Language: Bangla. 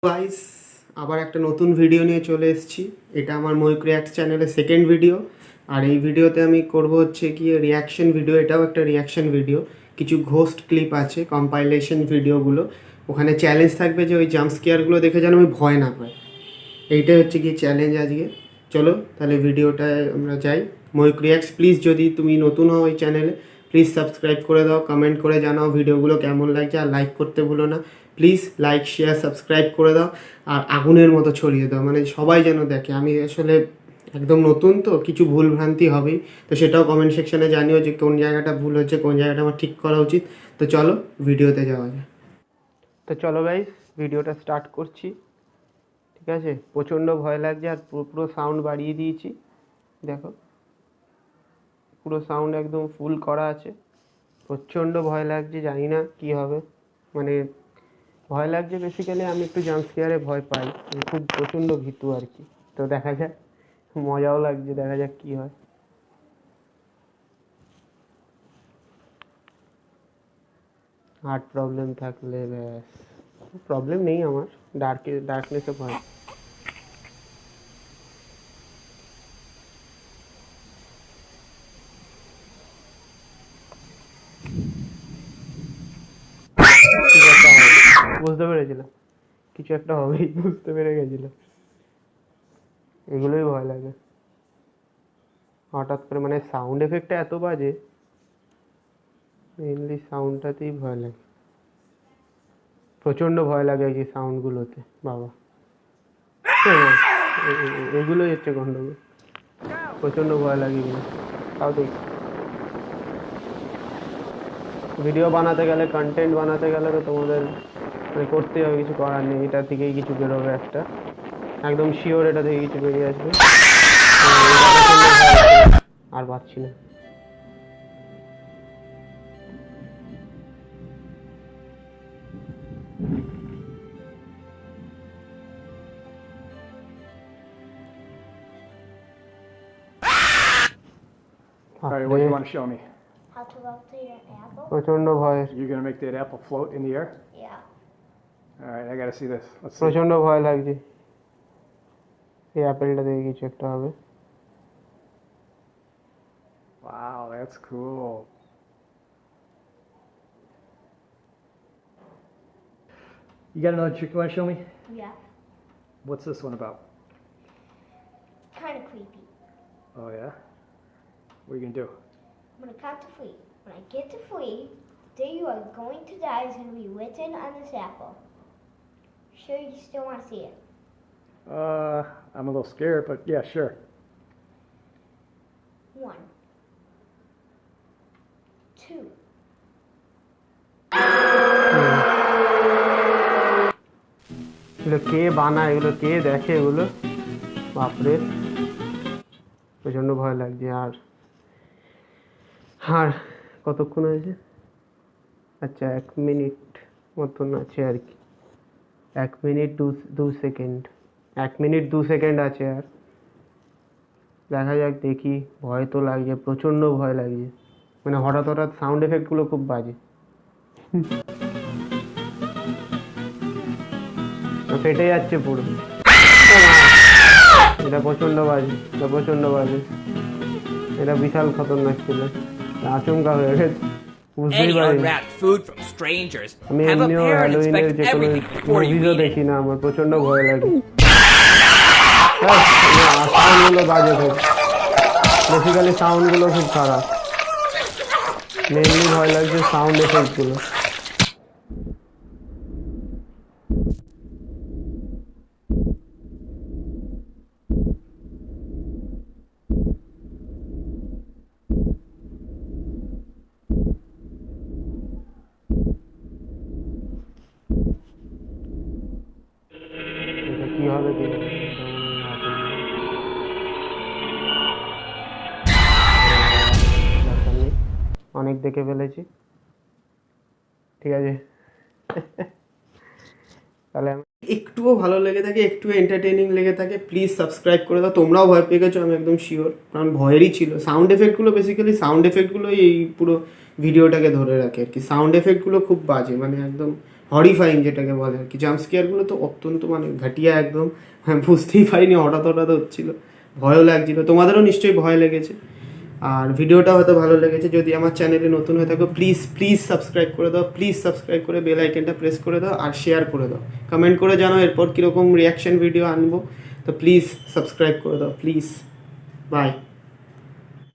গাইস, আবার একটা নতুন ভিডিও নিয়ে চলে এসেছি। এটা আমার ময়ূক রিয়াক্ট চ্যানেলের সেকেন্ড ভিডিও। আর এই ভিডিওতে আমি করব হচ্ছে গিয়ে রিয়াকশন ভিডিও। এটাও একটা রিয়াকশন ভিডিও। কিছু ঘোস্ট ক্লিপ আছে, কম্পাইলেশন ভিডিওগুলো। ওখানে চ্যালেঞ্জ থাকবে যে ওই জাম্প স্কেয়ারগুলো দেখে যেন আমি ভয় না পাই। এইটাই হচ্ছে গিয়ে চ্যালেঞ্জ আজকে। চলো তাহলে ভিডিওটায় আমরা যাই। ময়ূক রিয়াক্টস, প্লিজ যদি তুমি নতুন হও ওই চ্যানেলে, প্লিজ সাবস্ক্রাইব করে দাও, কমেন্ট করে জানাও ভিডিওগুলো কেমন লাগছে, আর লাইক করতে ভুলো না। প্লিজ লাইক, শেয়ার, সাবস্ক্রাইব করে দাও, আর আগুনের মতো ছড়িয়ে দাও, মানে সবাই যেন দেখে। আমি আসলে একদম নতুন, তো কিছু ভুল ভ্রান্তি হবেই, তো সেটাও কমেন্ট সেকশনে জানিও যে কোন জায়গাটা ভুল হচ্ছে, কোন জায়গাটা আমার ঠিক করা উচিত। তো চলো ভিডিওতে যাওয়া যায়। তো চলো গাইস, ভিডিওটা স্টার্ট করছি। ঠিক আছে, প্রচণ্ড ভয় লাগছে, আর পুরো সাউন্ড বাড়িয়ে দিয়েছি। দেখো, পুরো সাউন্ড একদম ফুল করা আছে। প্রচণ্ড ভয় লাগছে, জানি না কি হবে। মানে ভয় লাগছে বেসিক্যালি, আমি একটু জাম্প স্কেয়ারে ভয় পাই, আমি খুব প্রচণ্ড ভীতু আর কি। তো দেখা যাক, মজাও লাগছে, দেখা যাক কি হয়। হার্ট প্রবলেম থাকলে ব্যাস, প্রবলেম নেই আমার, ডার্কনেসে ভয়। কিছু একটা হবে, বুঝতে পেরেছিলাম কিছু একটা হবেই, বুঝতে পেরে গেছিলাম। এগুলোই ভয় লাগে হঠাৎ করে, মানে সাউন্ড এফেক্টটা এত বাজে, মেনলি সাউন্ডটাতেই ভয় লাগে। প্রচণ্ড ভয় লাগে এই সাউন্ডগুলোতে, বাবা। এগুলোই হচ্ছে গন্ডগোল, প্রচণ্ড ভয় লাগে এগুলো। তাও দেখ, ভিডিও বানাতে গেলে, কন্টেন্ট বানাতে গেলে তো তোমাদের মানে করতেই হবে, কিছু করার নেই। এটা থেকেই কিছু বেরোবে একটা, একদম শিওর এটা থেকে কিছু বেরিয়ে আসবে। আর পাচ্ছি না। All right, what do you want to show me? How to rotate an apple? প্রচণ্ড ভয়, You're gonna make that apple float in the air? Yeah. All right, I gotta see this. Let's see. প্রচণ্ড ভয় লাগছে। এই অ্যাপেলটা থেকে কিছু একটা হবে। Wow, that's cool. You got another trick you want to show me? Yeah. What's this one about? Kind of creepy. Oh yeah? What are you gonna do? I'm gonna count to 3. When I get to 3, day you are going to die is gonna be written on this apple. Sure, you still want to see it? I'm a little scared, but yeah, sure. 1, 2. এগুলো কে বানায়, এগুলো কে দেখে, এগুলো বাপরে, প্রচণ্ড ভয় লাগছে। আর কতক্ষণ হয়েছে? আচ্ছা, 1 মিনিট মতন আছে আর কি। 1 মিনিট 2 সেকেন্ড, 1 মিনিট 2 সেকেন্ড আছে। আর দেখা যাক, দেখি। ভয় তো লাগছে, প্রচণ্ড ভয় লাগছে, মানে হঠাৎ হঠাৎ সাউন্ড এফেক্টগুলো খুব বাজে। ফেটে যাচ্ছে পুরো। এটা প্রচণ্ড বাজে, এটা প্রচণ্ড বাজে, এটা বিশাল খতরনাক ছিল, আচমকা হয়ে গেছে, বুঝতেই পারিনি। আমি এমনিও হ্যালোউইনের যে কোনো মুভিজও দেখি না, আমার প্রচণ্ড ভয় লাগে। সাউন্ডগুলো বাজে খুব, বেসিক্যালি সাউন্ডগুলো খুব খারাপ। মেনলি ভয় লাগছে সাউন্ড এফেক্টগুলো। কি হবে কি অনেক দেখে ফেলেছি, ঠিক আছে। তাহলে একটুও ভালো লেগে থাকে, একটু এন্টারটেইনিং লেগে থাকে, প্লিজ সাবস্ক্রাইব করে দাও। তোমরাও ভয় পেয়ে গেছো, আমি একদম শিওর, কারণ ভয়েরই ছিল। সাউন্ড এফেক্টগুলো, বেসিক্যালি সাউন্ড এফেক্টগুলোই এই পুরো ভিডিওটাকে ধরে রাখে আর কি। সাউন্ড এফেক্টগুলো খুব বাজে, মানে একদম হরিফাইং যেটাকে বলে আর কি। জাম্প স্কেয়ারগুলো তো অত্যন্ত মানে ঘাটিয়া একদম, হ্যাঁ বুঝতেই পারিনি, হঠাৎ হঠাৎ হচ্ছিলো, ভয়ও লাগছিলো, তোমাদেরও নিশ্চয়ই ভয় লেগেছে। আর ভিডিওটা হয়তো ভালো লেগেছে, যদি আমার চ্যানেলে নতুন হয়ে থাকো প্লিজ প্লিজ সাবস্ক্রাইব করে দাও, প্লিজ সাবস্ক্রাইব করে বেল আইকনটা প্রেস করে দাও আর শেয়ার করে দাও, কমেন্ট করে জানাও এরপর কীরকম রিয়াকশন ভিডিও আনবো। তো প্লিজ সাবস্ক্রাইব করে দাও প্লিজ। বাই।